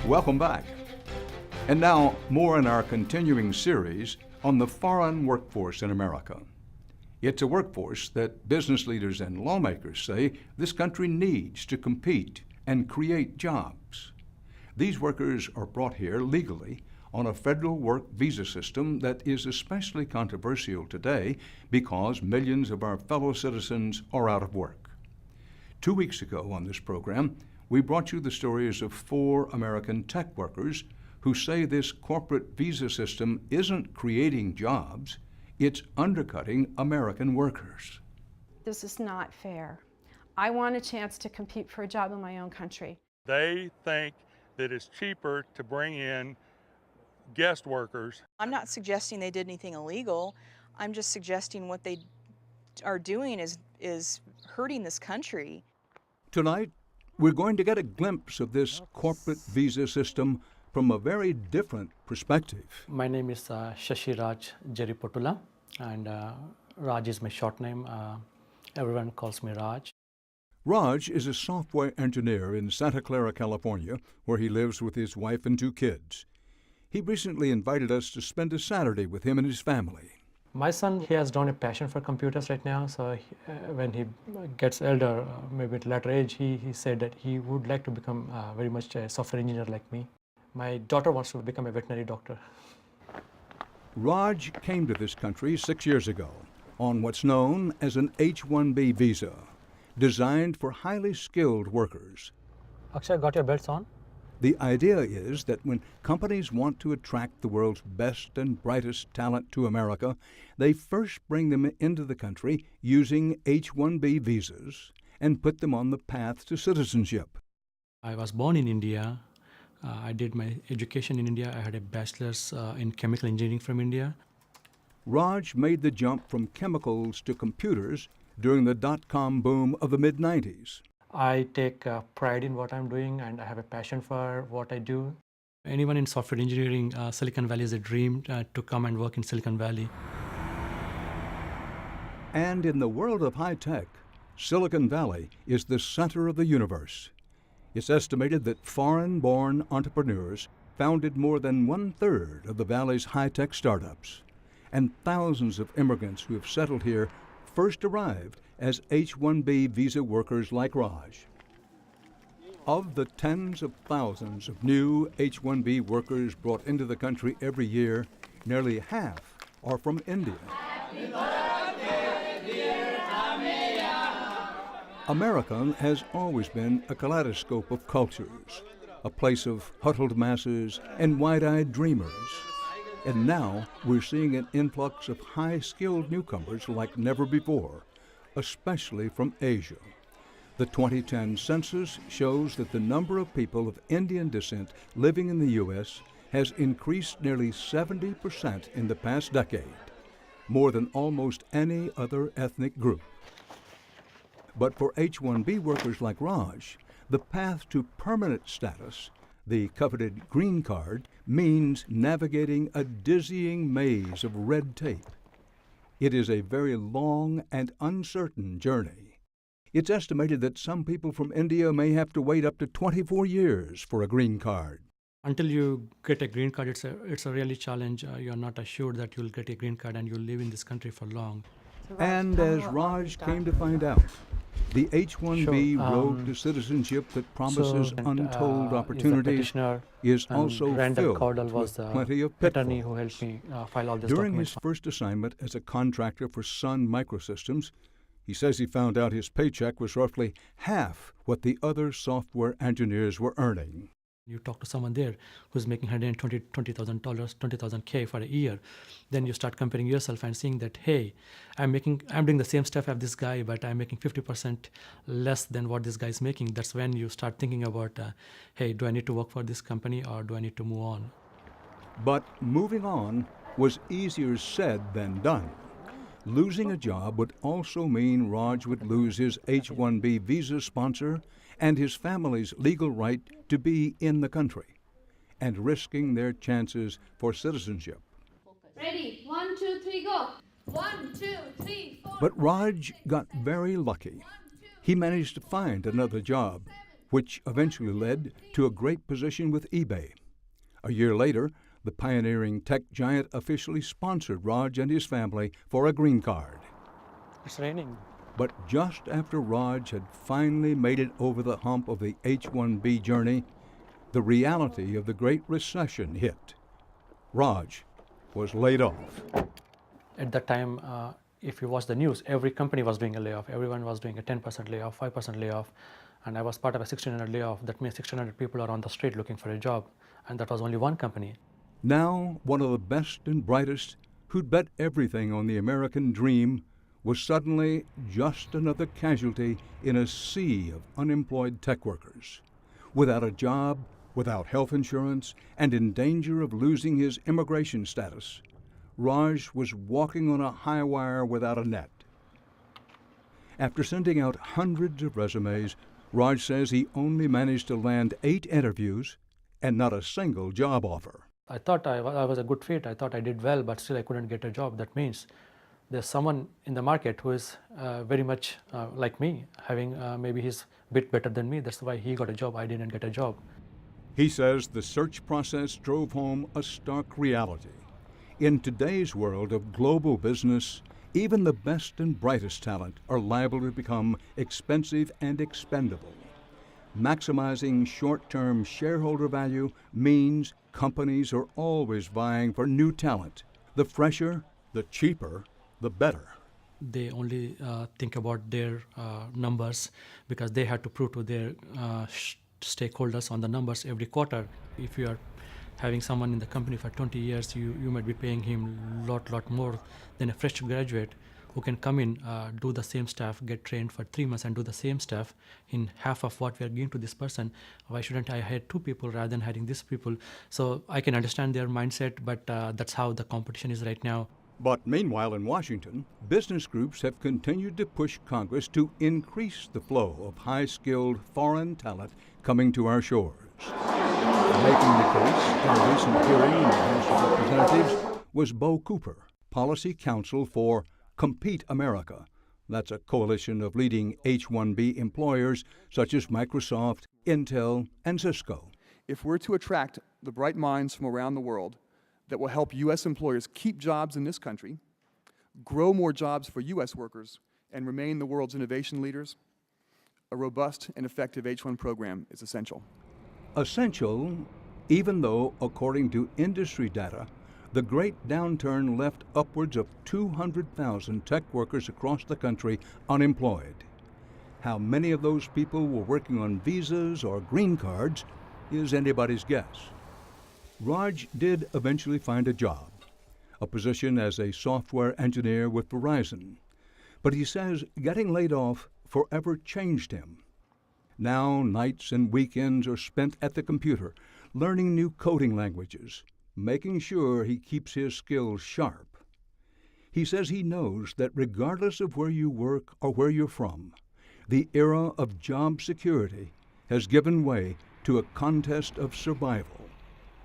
Welcome back. And now, more in our continuing series on the foreign workforce in America. It's a workforce that business leaders and lawmakers say this country needs to compete and create jobs. These workers are brought here legally on a federal work visa system that is especially controversial today because millions of our fellow citizens are out of work. 2 weeks ago on this program, we brought you the stories of 4 American tech workers who say this corporate visa system isn't creating jobs, it's undercutting American workers. This is not fair. I want a chance to compete for a job in my own country. They think that it's cheaper to bring in guest workers. I'm not suggesting they did anything illegal. I'm just suggesting what they are doing is hurting this country. Tonight, we're going to get a glimpse of this corporate visa system from a very different perspective. My name is Shashi Raj Jeripotula, and Raj is my short name. Everyone calls me Raj. Raj is a software engineer in Santa Clara, California, where he lives with his wife and 2 kids. He recently invited us to spend a Saturday with him and his family. My son, he has drawn a passion for computers right now, so when he gets elder, maybe at later age, he said that he would like to become very much a software engineer like me. My daughter wants to become a veterinary doctor. Raj came to this country 6 years ago on what's known as an H-1B visa, designed for highly skilled workers. Akshay, got your belts on? The idea is that when companies want to attract the world's best and brightest talent to America, they first bring them into the country using H-1B visas and put them on the path to citizenship. I was born in India. I did my education in India. I had a bachelor's in chemical engineering from India. Raj made the jump from chemicals to computers during the dot-com boom of the mid-90s. I take pride in what I'm doing, and I have a passion for what I do. Anyone in software engineering, Silicon Valley is a dream to come and work in Silicon Valley. And in the world of high tech, Silicon Valley is the center of the universe. It's estimated that foreign-born entrepreneurs founded more than 1/3 of the Valley's high-tech startups. And thousands of immigrants who have settled here first arrived as H-1B visa workers like Raj. Of the tens of thousands of new H-1B workers brought into the country every year, nearly half are from India. America has always been a kaleidoscope of cultures, a place of huddled masses and wide-eyed dreamers. And now we're seeing an influx of high-skilled newcomers like never before, especially from Asia. The 2010 census shows that the number of people of Indian descent living in the U.S. has increased nearly 70% in the past decade, more than almost any other ethnic group. But for H-1B workers like Raj, the path to permanent status, the coveted green card, means navigating a dizzying maze of red tape. It is a very long and uncertain journey. It's estimated that some people from India may have to wait up to 24 years for a green card. Until you get a green card, it's a really challenge. You're not assured that you'll get a green card and you'll live in this country for long. And as Raj came to find out, the H-1B road to citizenship that promises untold opportunities is also filled with plenty of pitfalls. Who helped me file all this During his first assignment as a contractor for Sun Microsystems, he says he found out his paycheck was roughly half what the other software engineers were earning. You talk to someone there who's making $120,000, $20,000 for a year, then you start comparing yourself and seeing that, hey, I'm doing the same stuff as this guy, but I'm making 50% less than what this guy is making. That's when you start thinking about, hey, do I need to work for this company or do I need to move on? But moving on was easier said than done. Losing a job would also mean Raj would lose his H-1B visa sponsor and his family's legal right to be in the country, and risking their chances for citizenship. Ready? 1, 2, 3, go. 1, 2, 3, 4. But Raj got very lucky. He managed to find another job, which eventually led to a great position with eBay. A year later, the pioneering tech giant officially sponsored Raj and his family for a green card. It's raining. But just after Raj had finally made it over the hump of the H-1B journey, the reality of the Great Recession hit. Raj was laid off. At that time, if you watch the news, every company was doing a layoff. Everyone was doing a 10% layoff, 5% layoff. And I was part of a 1,600 layoff. That means 1,600 people are on the street looking for a job. And that was only one company. Now, one of the best and brightest who'd bet everything on the American dream was suddenly just another casualty in a sea of unemployed tech workers. Without a job, without health insurance, and in danger of losing his immigration status, Raj was walking on a high wire without a net. After sending out hundreds of resumes, Raj says he only managed to land 8 interviews and not a single job offer. I thought I was a good fit. I thought I did well, but still I couldn't get a job. That means there's someone in the market who is very much like me, having maybe he's a bit better than me. That's why he got a job, I didn't get a job. He says the search process drove home a stark reality. In today's world of global business, even the best and brightest talent are liable to become expensive and expendable. Maximizing short-term shareholder value means companies are always vying for new talent. The fresher, the cheaper, the better. They only think about their numbers because they have to prove to their stakeholders on the numbers every quarter. If you are having someone in the company for 20 years, you might be paying him a lot more than a fresh graduate who can come in, do the same stuff, get trained for 3 months and do the same stuff in half of what we are giving to this person. Why shouldn't I hire 2 people rather than hiring these people? So I can understand their mindset, but that's how the competition is right now. But meanwhile in Washington, business groups have continued to push Congress to increase the flow of high-skilled foreign talent coming to our shores. Making the case in a recent hearing in the House of Representatives was Bo Cooper, Policy Counsel for Compete America. That's a coalition of leading H-1B employers such as Microsoft, Intel, and Cisco. If we're to attract the bright minds from around the world that will help U.S. employers keep jobs in this country, grow more jobs for U.S. workers, and remain the world's innovation leaders, a robust and effective H-1 program is essential. Essential, even though, according to industry data, the great downturn left upwards of 200,000 tech workers across the country unemployed. How many of those people were working on visas or green cards is anybody's guess. Raj did eventually find a job, a position as a software engineer with Verizon. But he says getting laid off forever changed him. Now nights and weekends are spent at the computer, learning new coding languages, making sure he keeps his skills sharp. He says he knows that regardless of where you work or where you're from, the era of job security has given way to a contest of survival,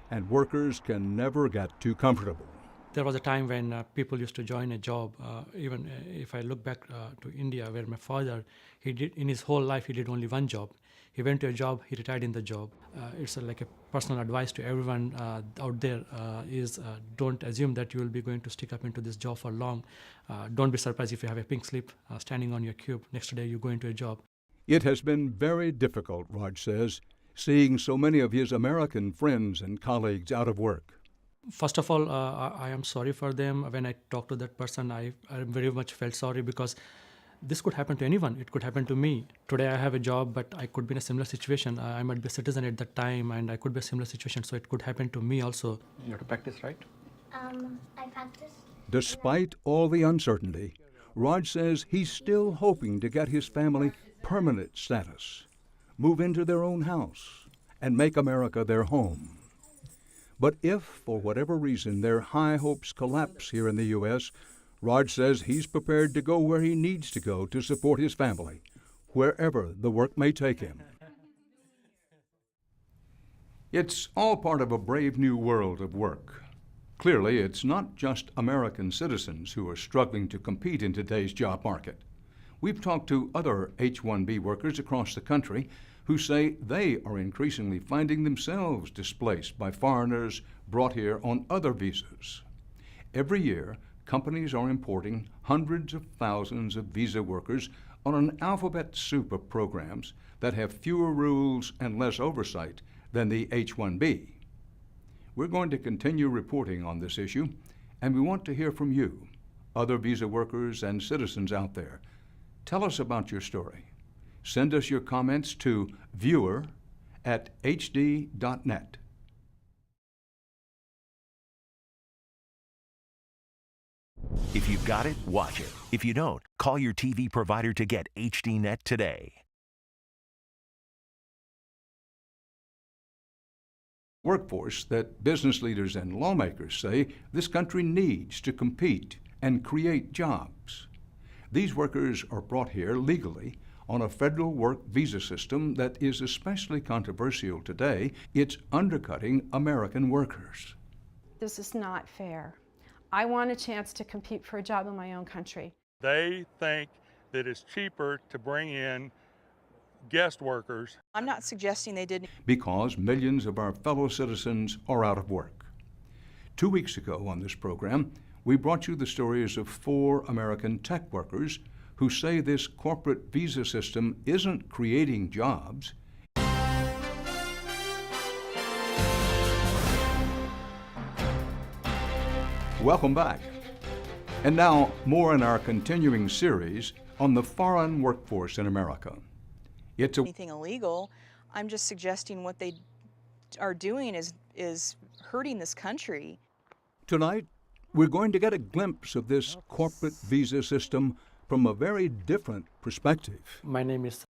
and workers can never get too comfortable. There was a time when people used to join a job. Even if I look back to India, where my father, he did in his whole life, he did only one job. He went to a job, he retired in the job. It's like a personal advice to everyone out there is don't assume that you will be going to stick up into this job for long. Don't be surprised if you have a pink slip standing on your cube. Next day you go into a job. It has been very difficult, Raj says, seeing so many of his American friends and colleagues out of work. First of all, I am sorry for them. When I talked to that person, I very much felt sorry because this could happen to anyone. It could happen to me. Today I have a job, but I could be in a similar situation. I might be a citizen at that time, and I could be a similar situation, so it could happen to me also. You have to practice, right? I practice. Despite all the uncertainty, Raj says he's still hoping to get his family permanent status, move into their own house, and make America their home. But if, for whatever reason, their high hopes collapse here in the U.S., Raj says he's prepared to go where he needs to go to support his family, wherever the work may take him. It's all part of a brave new world of work. Clearly, it's not just American citizens who are struggling to compete in today's job market. We've talked to other H-1B workers across the country who say they are increasingly finding themselves displaced by foreigners brought here on other visas. Every year, companies are importing hundreds of thousands of visa workers on an alphabet soup of programs that have fewer rules and less oversight than the H-1B. We're going to continue reporting on this issue, and we want to hear from you, other visa workers and citizens out there. Tell us about your story. Send us your comments to viewer@hd.net. If you've got it, watch it. If you don't, call your TV provider to get HDNet today. Workforce that business leaders and lawmakers say this country needs to compete and create jobs. These workers are brought here legally on a federal work visa system that is especially controversial today. It's undercutting American workers. This is not fair. I want a chance to compete for a job in my own country. They think that it's cheaper to bring in guest workers. I'm not suggesting they didn't. Because millions of our fellow citizens are out of work. 2 weeks ago on this program, we brought you the stories of 4 American tech workers who say this corporate visa system isn't creating jobs. Welcome back. And now, more in our continuing series on the foreign workforce in America. It's Anything illegal. I'm just suggesting what they are doing is hurting this country. Tonight, we're going to get a glimpse of this corporate visa system from a very different perspective. My name is